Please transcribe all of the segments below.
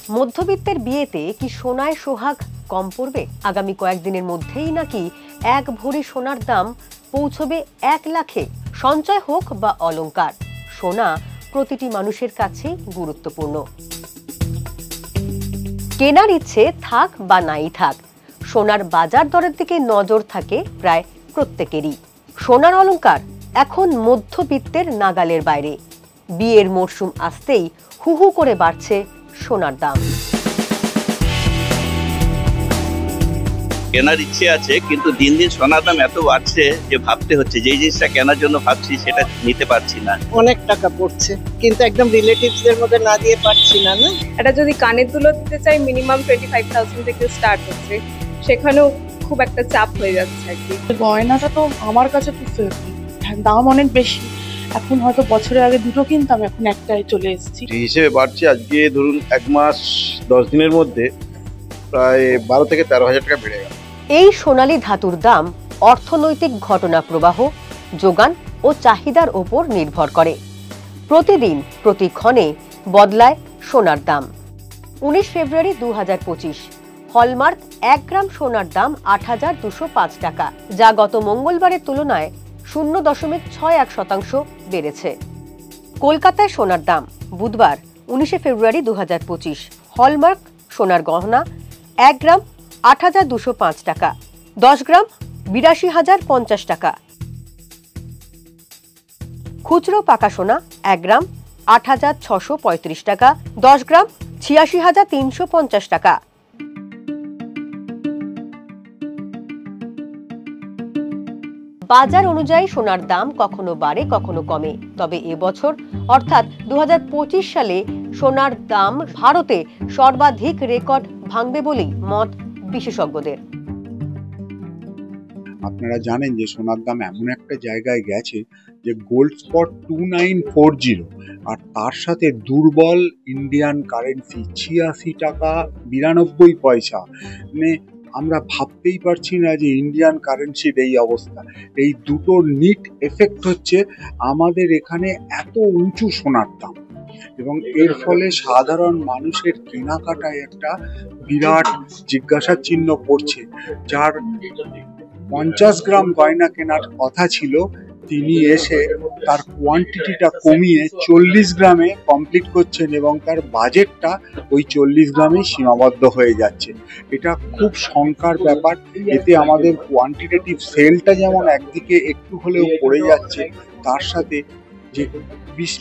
মধ্যবিত্তের বিয়েতে কি সোনায় সোহাগ কম পড়বে? আগামী কয়েকদিনের মধ্যেই নাকি 1 ভরি সোনার দাম পৌঁছবে 1 লাখে। সঞ্চয় হোক বা অলংকার, সোনা প্রতিটি মানুষের কাছেই গুরুত্বপূর্ণ। কেনার ইচ্ছে থাক বা নাই থাক, সোনার বাজার দরের দিকে নজর থাকে প্রায় প্রত্যেকেরই। সোনার অলংকার এখন মধ্যবিত্তের নাগালের বাইরে। বিয়ের মরশুম আসতেই হু হু করে বাড়ছে সোনার দাম। কেনার ইচ্ছে আছে, কিন্তু দিন দিন সোনার দাম এত বাড়ছে যে ভাবতে হচ্ছে যে জিনিসটা কেনার জন্য ভাবছি সেটা নিতে পারছি না। অনেক টাকা পড়ছে, কিন্তু একদম রিলেটিভসদের মধ্যে না দিয়ে পারছি না। এটা যদি কানের দুলো দিতে চাই মিনিমাম 25,000 থেকে স্টার্ট হচ্ছে, সেখানেও খুব একটা চাপ হয়ে যাচ্ছে আর কি। গয়নাটা তো আমার কাছে খুব ফেভারিট, দাম অনেক বেশি। এখন হয়তো বছরের আগে দুটো কিনতাম, এখন একটাই চলে এসেছি। এই হিসেবে বাড়ছে, আজকে ধরুন 1 মাস 10 দিনের মধ্যে প্রায় 12 থেকে 13,000 টাকা বেড়ে গেল। এই সোনালী ধাতুর দাম অর্থনৈতিক ঘটনা প্রবাহ, যোগান ও চাহিদার ওপর নির্ভর করে। প্রতিদিন প্রতিক্ষণে বদলায় সোনার দাম। 19 ফেব্রুয়ারি 2025 হলমার্ক 1 গ্রাম সোনার দাম 8,205 টাকা, যা গত মঙ্গলবারের তুলনায় 0.61% বেড়েছে। কলকাতায় সোনার দাম বুধবার 19 ফেব্রুয়ারি 2025 হলমার্ক সোনার গহনা 1 গ্রাম 8,205 টাকা, 10 গ্রাম 82,050 টাকা। খুচরো পাকা সোনা 1 গ্রাম 8,635 টাকা, 10 গ্রাম 86,350 টাকা। বাজার অনুযায়ী সোনার দাম কখনো বাড়ে কখনো কমে, তবে এবছর অর্থাৎ 2025 সালে সোনার দাম ভারতে সর্বাধিক রেকর্ড ভাঙবে বলেই মত বিশেষজ্ঞদের। আপনারা জানেন যে সোনার দাম এমন একটা জায়গায় গেছে যে গোল্ড স্পট 2940, আর তার সাথে দুর্বল ইন্ডিয়ান কারেন্সি 86 টাকা 92 পয়সা। মানে আমরা ভাবতেই পারছি না যে ইন্ডিয়ান কারেন্সির এই অবস্থা। এই দুটোর নিট এফেক্ট হচ্ছে আমাদের এখানে এত উঁচু সোনার দাম, এবং এর ফলে সাধারণ মানুষের কেনাকাটায় একটা বিরাট জিজ্ঞাসার চিহ্ন পড়ছে। যার 50 গ্রাম গয়না কেনার কথা ছিল, তিনি এসে তার কোয়ান্টিটিটা কমিয়ে 40 গ্রামে কমপ্লিট করছেন, এবং তার বাজেটটা ওই 40 গ্রামে সীমাবদ্ধ হয়ে যাচ্ছে। এটা খুব শঙ্কার ব্যাপার। এতে আমাদের কোয়ান্টিটেটিভ সেলটা যেমন একদিকে একটু হলেও পড়ে যাচ্ছে, তার সাথে যে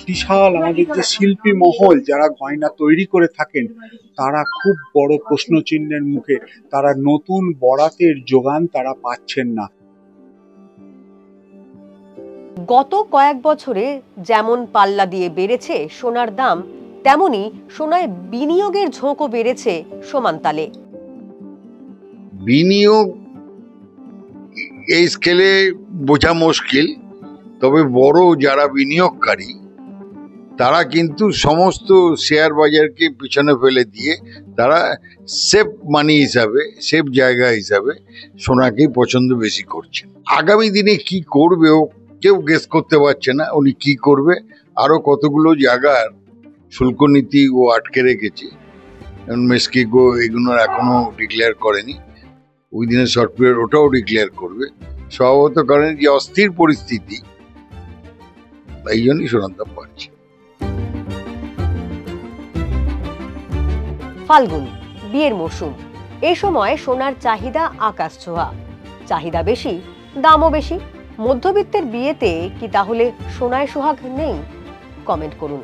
বিশাল আমাদের যে শিল্পী মহল যারা গয়না তৈরি করে থাকেন, তারা খুব বড় প্রশ্নচিহ্নের মুখে। তারা নতুন বরাতের যোগান তারা পাচ্ছেন না। গত কয়েক বছরে যেমন পাল্লা দিয়ে বেড়েছে সোনার দাম, তেমনি সোনায় বিনিয়োগের ঝোঁকও বেড়েছে সমান তালে। বিনিয়োগ এই স্কেলে বোঝা মুশকিল, তবে বড় যারা বিনিয়োগকারী তারা কিন্তু সমস্ত শেয়ার বাজারকে পিছনে ফেলে দিয়ে তারা সেফ মানি হিসাবে, সেফ জায়গা হিসাবে সোনাকেই পছন্দ বেশি করছে। আগামী দিনে কি করবে ও কেউ গেস করতে পারছে না। উনি কি করবে, আরো কতগুলো জায়গার শুল্ক নীতি ও আটকে রেখেছে, মেক্সিকো এগুলো এখনো ডিক্লেয়ার করেনি। ওই দিনের সফটওয়্যার ওটাও ডিক্লেয়ার করবে। স্বভাবত কারণ যে অস্থির পরিস্থিতি, এই জন্যই সোনার দাম বাড়ছে। ফাল্গুন, বিয়ের মরশুম। এই সময় সোনার চাহিদা আকাশ ছোঁয়া। চাহিদা বেশি, দামও বেশি। মধ্যবিত্তের বিয়েতে কি তাহলে সোনায় সোহাগ নেই? কমেন্ট করুন।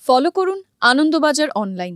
ফলো করুন আনন্দবাজার অনলাইন।